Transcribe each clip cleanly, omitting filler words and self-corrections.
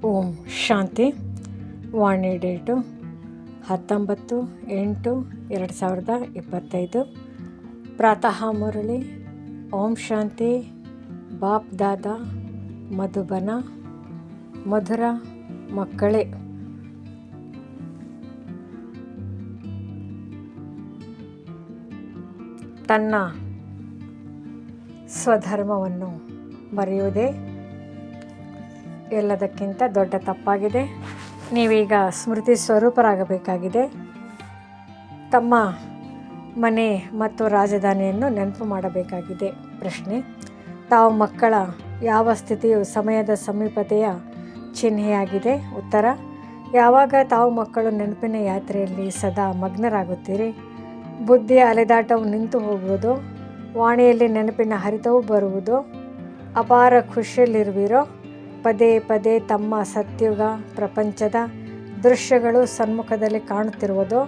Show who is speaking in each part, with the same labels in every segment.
Speaker 1: ಓಂ ಶಾಂತಿ. ವಾಣಿ date 19/8/2025. ಪ್ರಾತಃ ಮುರಳಿ. ಓಂ ಶಾಂತಿ. ಬಾಪ್ ದಾದಾ ಮಧುಬನ. ಮಧುರ ಮಕ್ಕಳೇ, ತನ್ನ ಸ್ವಧರ್ಮವನ್ನು ಮರೆಯುವುದೇ ಎಲ್ಲದಕ್ಕಿಂತ ದೊಡ್ಡ ತಪ್ಪಾಗಿದೆ. ನೀವೀಗ ಸ್ಮೃತಿ ಸ್ವರೂಪರಾಗಬೇಕಾಗಿದೆ. ತಮ್ಮ ಮನೆ ಮತ್ತು ರಾಜಧಾನಿಯನ್ನು ನೆನಪು ಮಾಡಬೇಕಾಗಿದೆ. ಪ್ರಶ್ನೆ: ತಾವು ಮಕ್ಕಳ ಯಾವ ಸ್ಥಿತಿಯು ಸಮಯದ ಸಮೀಪತೆಯ ಚಿಹ್ನೆಯಾಗಿದೆ? ಉತ್ತರ: ಯಾವಾಗ ತಾವು ಮಕ್ಕಳು ನೆನಪಿನ ಯಾತ್ರೆಯಲ್ಲಿ ಸದಾ ಮಗ್ನರಾಗುತ್ತೀರಿ, ಬುದ್ಧಿಯ ಅಲೆದಾಟವು ನಿಂತು ಹೋಗುವುದು, ವಾಣಿಯಲ್ಲಿ ನೆನಪಿನ ಹರಿತವು ಬರುವುದು, ಅಪಾರ ಖುಷಿಯಲ್ಲಿರುವಿರೋ, ಪದೇ ಪದೇ ತಮ್ಮ ಸತ್ಯುಗ ಪ್ರಪಂಚದ ದೃಶ್ಯಗಳು ಸನ್ಮುಖದಲ್ಲಿ ಕಾಣುತ್ತಿರುವುದು,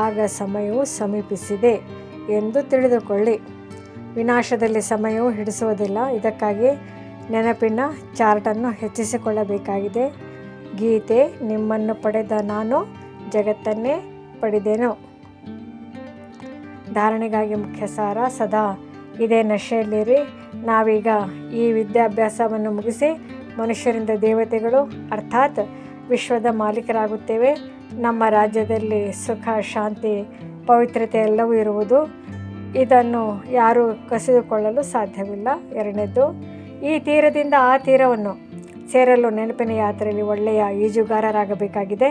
Speaker 1: ಆಗ ಸಮಯವು ಸಮೀಪಿಸಿದೆ ಎಂದು ತಿಳಿದುಕೊಳ್ಳಿ. ವಿನಾಶದಲ್ಲಿ ಸಮಯವು ಹಿಡಿಸುವುದಿಲ್ಲ. ಇದಕ್ಕಾಗಿ ನೆನಪಿನ ಚಾರ್ಟನ್ನು ಹೆಚ್ಚಿಸಿಕೊಳ್ಳಬೇಕಾಗಿದೆ. ಗೀತೆ: ನಿಮ್ಮನ್ನು ಪಡೆದ ನಾನು ಜಗತ್ತನ್ನೇ ಪಡೆದೆನು. ಧಾರಣೆಗಾಗಿ ಮುಖ್ಯ ಸಾರ: ಸದಾ ಇದೇ ನಶೆಯಲ್ಲಿರಿ. ನಾವೀಗ ಈ ವಿದ್ಯಾಭ್ಯಾಸವನ್ನು ಮುಗಿಸಿ ಮನುಷ್ಯರಿಂದ ದೇವತೆಗಳು ಅರ್ಥಾತ್ ವಿಶ್ವದ ಮಾಲೀಕರಾಗುತ್ತೇವೆ. ನಮ್ಮ ರಾಜ್ಯದಲ್ಲಿ ಸುಖ, ಶಾಂತಿ, ಪವಿತ್ರತೆ ಎಲ್ಲವೂ ಇರುವುದು. ಇದನ್ನು ಯಾರೂ ಕಸಿದುಕೊಳ್ಳಲು ಸಾಧ್ಯವಿಲ್ಲ. ಎರಡನೇದು, ಈ ತೀರದಿಂದ ಆ ತೀರವನ್ನು ಸೇರಲು ನೆನಪಿನ ಯಾತ್ರೆಯಲ್ಲಿ ಒಳ್ಳೆಯ ಈಜುಗಾರರಾಗಬೇಕಾಗಿದೆ.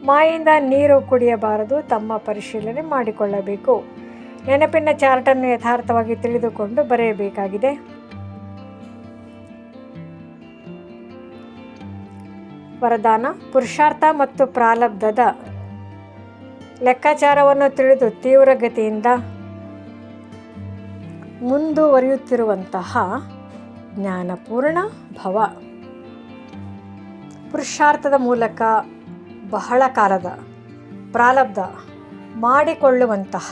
Speaker 1: ಮಾಯಿಂದ ನೀರು ಕುಡಿಯಬಾರದು. ತಮ್ಮ ಪರಿಶೀಲನೆ ಮಾಡಿಕೊಳ್ಳಬೇಕು. ನೆನಪಿನ ಚಾರ್ಟನ್ನು ಯಥಾರ್ಥವಾಗಿ ತಿಳಿದುಕೊಂಡು ಬರೆಯಬೇಕಾಗಿದೆ. ವರದಾನ: ಪುರುಷಾರ್ಥ ಮತ್ತು ಪ್ರಾರಬ್ಧದ ಲೆಕ್ಕಾಚಾರವನ್ನು ತಿಳಿದು ತೀವ್ರಗತಿಯಿಂದ ಮುಂದುವರಿಯುತ್ತಿರುವಂತಹ ಜ್ಞಾನಪೂರ್ಣ ಭವ. ಪುರುಷಾರ್ಥದ ಮೂಲಕ ಬಹಳ ಕಾಲದ ಪ್ರಾರಬ್ಧ ಮಾಡಿಕೊಳ್ಳುವಂತಹ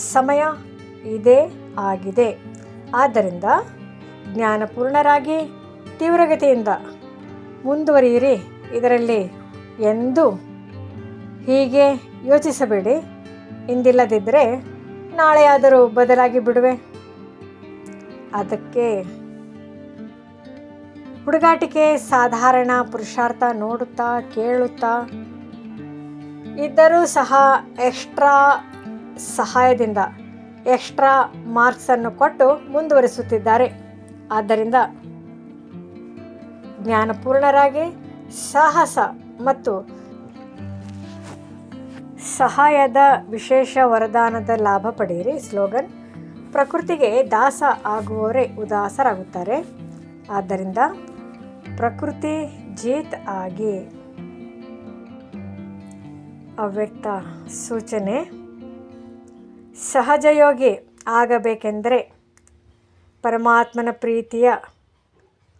Speaker 1: ಸಮಯ ಇದೇ ಆಗಿದೆ. ಆದ್ದರಿಂದ ಜ್ಞಾನಪೂರ್ಣರಾಗಿ ತೀವ್ರಗತಿಯಿಂದ ಮುಂದುವರಿಯಿರಿ. ಇದರಲ್ಲಿ ಎಂದೂ ಹೀಗೆ ಯೋಚಿಸಬೇಡಿ: ಇಂದಿಲ್ಲದಿದ್ದರೆ ನಾಳೆಯಾದರೂ ಬದಲಾಗಿ ಬಿಡುವೆ. ಅದಕ್ಕೆ ಹುಡುಗಾಟಿಕೆ ಸಾಧಾರಣ ಪುರುಷಾರ್ಥ ನೋಡುತ್ತಾ ಕೇಳುತ್ತಾ ಇದ್ದರೂ ಸಹ ಎಕ್ಸ್ಟ್ರಾ ಸಹಾಯದಿಂದ ಎಕ್ಸ್ಟ್ರಾ ಮಾರ್ಕ್ಸನ್ನು ಕೊಟ್ಟು ಮುಂದುವರಿಸುತ್ತಿದ್ದಾರೆ. ಆದ್ದರಿಂದ ಜ್ಞಾನಪೂರ್ಣರಾಗಿ ಸಾಹಸ ಮತ್ತು ಸಹಾಯದ ವಿಶೇಷ ವರದಾನದ ಲಾಭ ಪಡೆಯಿರಿ. ಸ್ಲೋಗನ್: ಪ್ರಕೃತಿಗೆ ದಾಸ ಆಗುವವರೇ ಉದಾಸರಾಗುತ್ತಾರೆ. ಆದ್ದರಿಂದ ಪ್ರಕೃತಿ ಜೀತ್ ಆಗಿ. ಅವ್ಯಕ್ತ ಸೂಚನೆ: ಸಹಜಯೋಗಿ ಆಗಬೇಕೆಂದರೆ ಪರಮಾತ್ಮನ ಪ್ರೀತಿಯ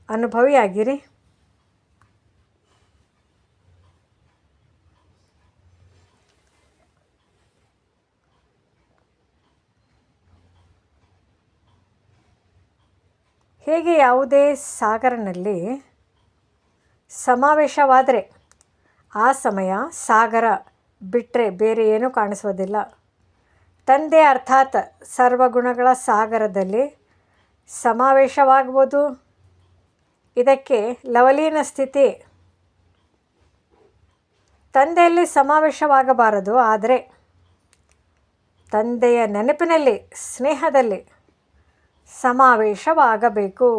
Speaker 1: ಅನುಭವಿಯಾಗಿರಿ. ಹೇಗೆ ಯಾವುದೇ ಸಾಗರನಲ್ಲಿ ಸಮಾವೇಶವಾದರೆ ಆ ಸಮಯ ಸಾಗರ ಬಿಟ್ಟರೆ ಬೇರೆ ಏನೂ ಕಾಣಿಸೋದಿಲ್ಲ. ತಂದೆ ಅರ್ಥಾತ್ ಸರ್ವಗುಣಗಳ ಸಾಗರದಲ್ಲಿ ಸಮಾವೇಶವಾಗುವುದು. ಇದಕ್ಕೆ ಲವಲೀನ ಸ್ಥಿತಿ. ತಂದೆಯಲ್ಲಿ ಸಮಾವೇಶವಾಗಬಾರದು, ಆದರೆ ತಂದೆಯ ನೆನಪಿನಲ್ಲಿ, ಸ್ನೇಹದಲ್ಲಿ ಸಮಾವೇಶವಾಗಬೇಕು.